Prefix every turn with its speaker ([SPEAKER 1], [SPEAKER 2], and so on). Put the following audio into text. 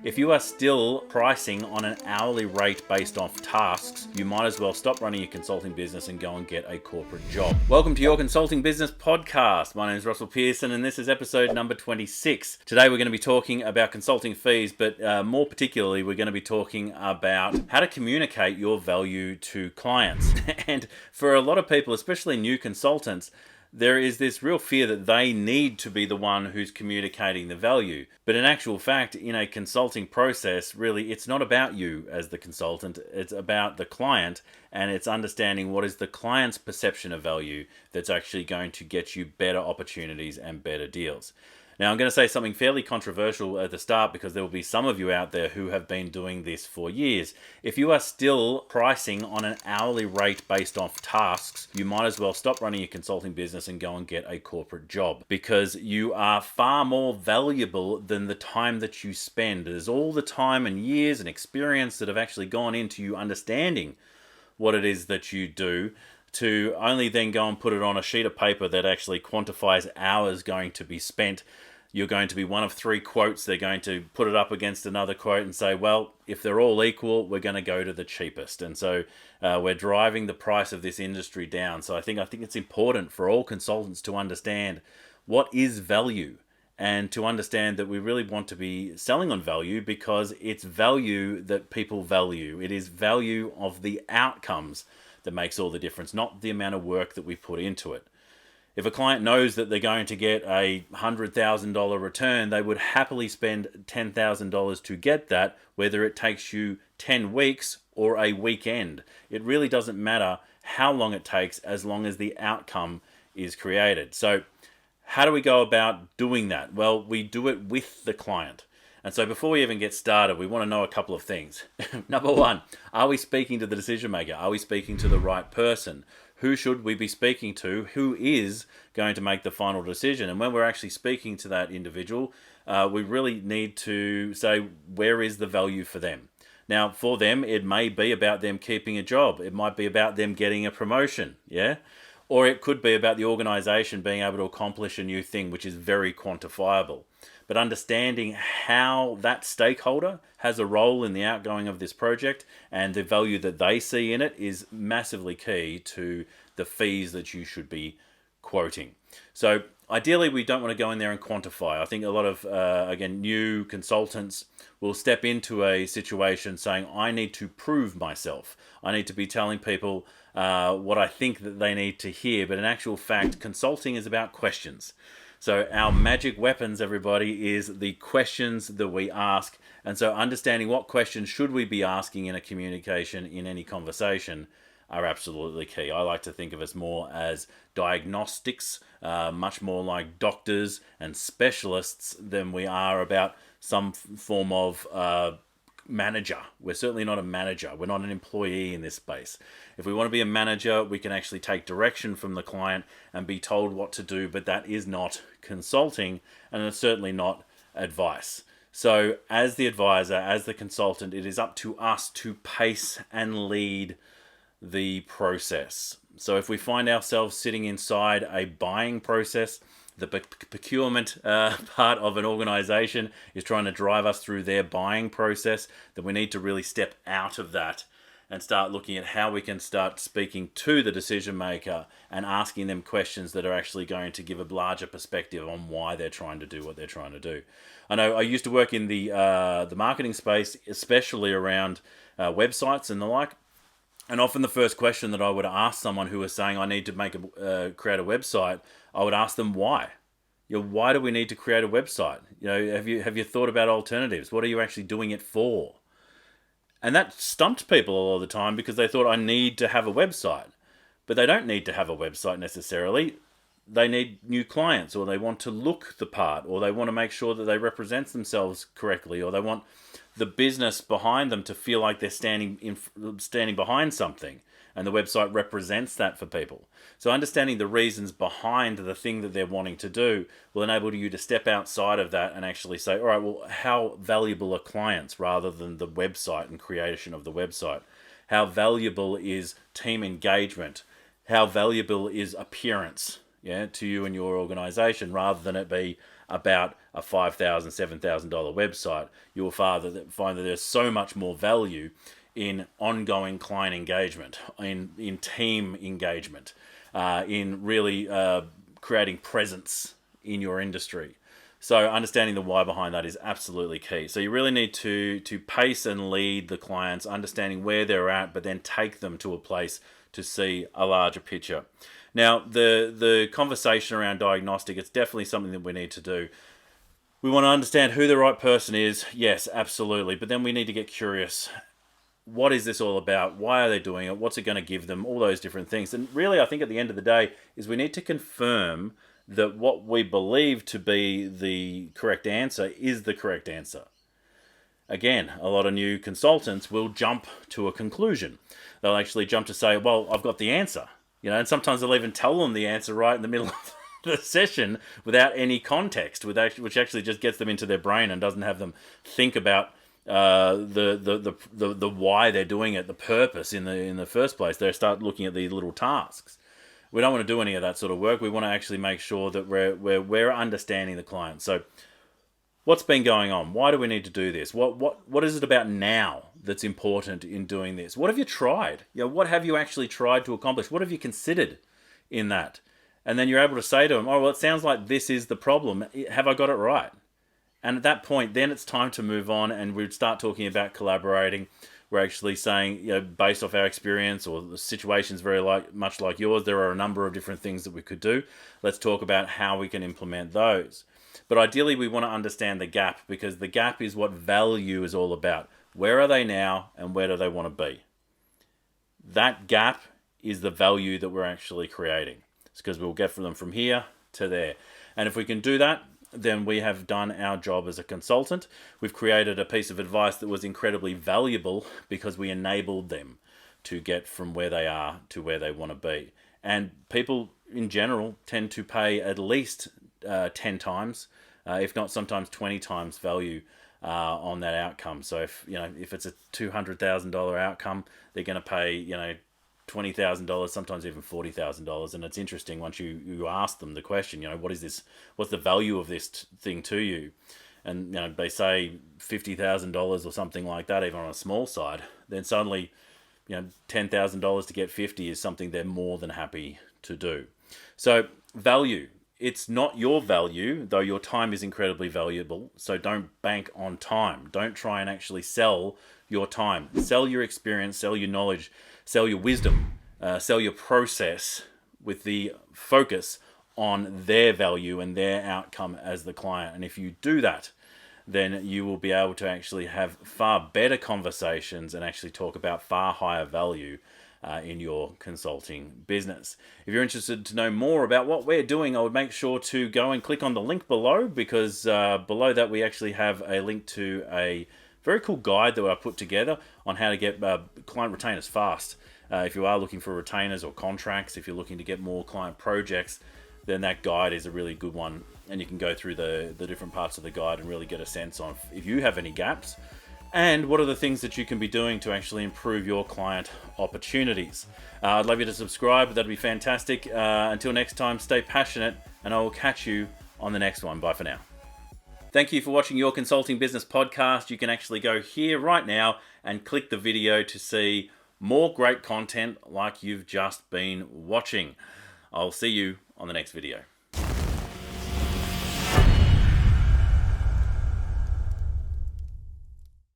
[SPEAKER 1] If you are still pricing on an hourly rate based off tasks, you might as well stop running your consulting business and go and get a corporate job. Welcome to your Consulting Business Podcast. My name is Russell Pearson and this is episode number 26. Today we're going to be talking about consulting fees, but more particularly we're going to be talking about how to communicate your value to clients. And for a lot of people, especially new consultants, there is this real fear that they need to be the one who's communicating the value. But in actual fact, in a consulting process, really, it's not about you as the consultant. It's about the client, and it's understanding what is the client's perception of value that's actually going to get you better opportunities and better deals. Now, I'm going to say something fairly controversial at the start because there will be some of you out there who have been doing this for years. If you are still pricing on an hourly rate based off tasks, you might as well stop running your consulting business and go and get a corporate job because you are far more valuable than the time that you spend. There's all the time and years and experience that have actually gone into you understanding what it is that you do, to only then go and put it on a sheet of paper that actually quantifies hours going to be spent. You're going to be one of three quotes. They're going to put it up against another quote and say, well, if they're all equal, we're going to go to the cheapest. And so we're driving the price of this industry down. So I think it's important for all consultants to understand what is value, and to understand that we really want to be selling on value because it's value that people value. It is value of the outcomes that makes all the difference, not the amount of work that we put into it. If a client knows that they're going to get a $100,000 return, they would happily spend $10,000 to get that, whether it takes you 10 weeks or a weekend. It really doesn't matter how long it takes as long as the outcome is created. So how do we go about doing that? Well, we do it with the client. And so before we even get started, we want to know a couple of things. Number one, are we speaking to the decision maker? Are we speaking to the right person? Who should we be speaking to? Who is going to make the final decision? And when we're actually speaking to that individual, we really need to say, where is the value for them? Now, for them, it may be about them keeping a job. It might be about them getting a promotion, yeah? Or it could be about the organization being able to accomplish a new thing, which is very quantifiable. But understanding how that stakeholder has a role in the outgoing of this project and the value that they see in it is massively key to the fees that you should be quoting. So ideally, we don't want to go in there and quantify. I think a lot of, new consultants will step into a situation saying, I need to prove myself. I need to be telling people what I think that they need to hear. But in actual fact, consulting is about questions. So our magic weapons, everybody, is the questions that we ask. And so understanding what questions should we be asking in a communication, in any conversation, are absolutely key. I like to think of us more as diagnostics, much more like doctors and specialists than we are about some form of manager. We're certainly not a manager. We're not an employee in this space. If we want to be a manager, we can actually take direction from the client and be told what to do, but that is not consulting, and it's certainly not advice. So as the advisor, as the consultant, it is up to us to pace and lead the process. So if we find ourselves sitting inside a buying process, the procurement part of an organization is trying to drive us through their buying process, then we need to really step out of that and start looking at how we can start speaking to the decision maker and asking them questions that are actually going to give a larger perspective on why they're trying to do what they're trying to do. I know I used to work in the marketing space, especially around websites and the like. And often the first question that I would ask someone who was saying, I need to create a website, I would ask them why. Why do we need to create a website? Have you thought about alternatives? What are you actually doing it for? And that stumped people all the time because they thought, I need to have a website. But they don't need to have a website necessarily. They need new clients, or they want to look the part, or they want to make sure that they represent themselves correctly, or they want the business behind them to feel like they're standing behind something, and the website represents that for people. So understanding the reasons behind the thing that they're wanting to do will enable you to step outside of that and actually say, all right, well, how valuable are clients rather than the website and creation of the website? How valuable is team engagement? How valuable is appearance, to you and your organization, rather than it be about a $5,000, $7,000 website. You will find that there's so much more value in ongoing client engagement, in team engagement, in really creating presence in your industry. So understanding the why behind that is absolutely key. So you really need to pace and lead the clients, understanding where they're at, but then take them to a place to see a larger picture. Now, the conversation around diagnostic, it's definitely something that we need to do. We want to understand who the right person is. Yes, absolutely. But then we need to get curious. What is this all about? Why are they doing it? What's it going to give them? All those different things. And really, I think at the end of the day is we need to confirm that what we believe to be the correct answer is the correct answer. Again, a lot of new consultants will jump to a conclusion. They'll actually jump to say, well, I've got the answer. And sometimes they'll even tell them the answer right in the middle of the session without any context, which actually just gets them into their brain and doesn't have them think about the why they're doing it, the purpose in the first place. They start looking at these little tasks. We don't want to do any of that sort of work. We want to actually make sure that we're understanding the client. So what's been going on? Why do we need to do this? What is it about now that's important in doing this? What have you tried? What have you actually tried to accomplish? What have you considered in that? And then you're able to say to them, oh, well, it sounds like this is the problem. Have I got it right? And at that point, then it's time to move on, and we'd start talking about collaborating. We're actually saying, based off our experience or the situation's very much like yours, there are a number of different things that we could do. Let's talk about how we can implement those. But ideally, we want to understand the gap, because the gap is what value is all about. Where are they now, and where do they want to be? That gap is the value that we're actually creating. It's because we'll get them from here to there. And if we can do that, then we have done our job as a consultant. We've created a piece of advice that was incredibly valuable because we enabled them to get from where they are to where they want to be. And people in general tend to pay at least 10 times, if not sometimes 20 times value on that outcome. So if it's a $200,000 outcome, they're going to pay $20,000, sometimes even $40,000. And it's interesting once you ask them the question, what is this? What's the value of this thing to you? And they say $50,000 or something like that, even on a small side. Then suddenly, $10,000 to get 50 is something they're more than happy to do. So value. It's not your value, though your time is incredibly valuable. So don't bank on time. Don't try and actually sell your time. Sell your experience, sell your knowledge, sell your wisdom, sell your process with the focus on their value and their outcome as the client. And if you do that, then you will be able to actually have far better conversations and actually talk about far higher value in your consulting business. If you're interested to know more about what we're doing, I would make sure to go and click on the link below, because below that we actually have a link to a very cool guide that I put together on how to get client retainers fast. If you are looking for retainers or contracts, if you're looking to get more client projects, then that guide is a really good one. And you can go through the different parts of the guide and really get a sense of if you have any gaps and what are the things that you can be doing to actually improve your client opportunities. I'd love you to subscribe. That'd be fantastic. Until next time, stay passionate, and I will catch you on the next one. Bye for now. Thank you for watching Your Consulting Business Podcast. You can actually go here right now and click the video to see more great content like you've just been watching. I'll see you on the next video.